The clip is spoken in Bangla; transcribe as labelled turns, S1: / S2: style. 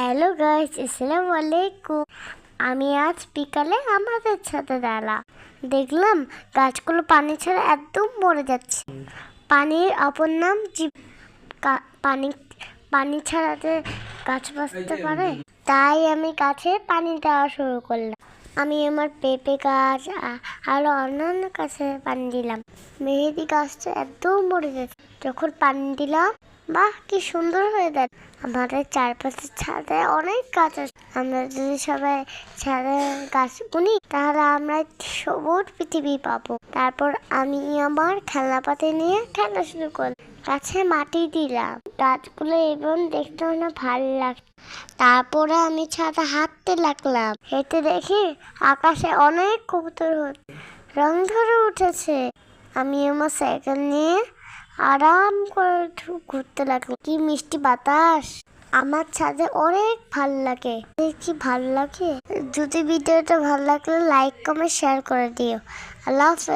S1: হ্যালো গাইস, আসসালামু আলাইকুম। আমি আজ বিকালে আমাদের ছাদে দেখলাম গাছগুলো পানি ছাড়া একদম মরে যাচ্ছে। পানির অপর নাম জীব। পানি পানি ছাড়াতে গাছ বাঁচতে পারে। তাই আমি গাছে পানি দেওয়া শুরু করলাম। আমি আমার পেঁপে গাছ আরো অন্যান্য গাছে পানি দিলাম। মেহেদি গাছটা একদম মরে যাচ্ছে। যখন পানি দিলাম, বাহ কি সুন্দর হয়ে যায়। আমাদের চারপাশে ছাদে অনেক গাছ আছে। আমরা যদি সবাই ছাদে গাছ বুনি তাহলে আমরা সবুজ পৃথিবী পাবো। তারপর আমি আমার খেলনাপাতি নিয়ে খেলা শুরু করলাম। গাছে মাটি দিলাম। গাছগুলো এবং দেখতে অনেক ভালো লাগছে। তারপরে আমি ছাদে হাঁটতে লাগলাম। হেঁটে দেখি আকাশে অনেক কবুতর রং ধরে উঠেছে। আমি আমার সাইকেল নিয়ে আরাম করে ঘুরতে লাগলাম। কি মিষ্টি বাতাস! আমার ছাদে অনেক ভালো লাগে। কি ভালো লাগে! যদি ভিডিওটা ভালো লাগলে লাইক কমেন্ট শেয়ার করে দিও। আল্লাহ হাফেজ।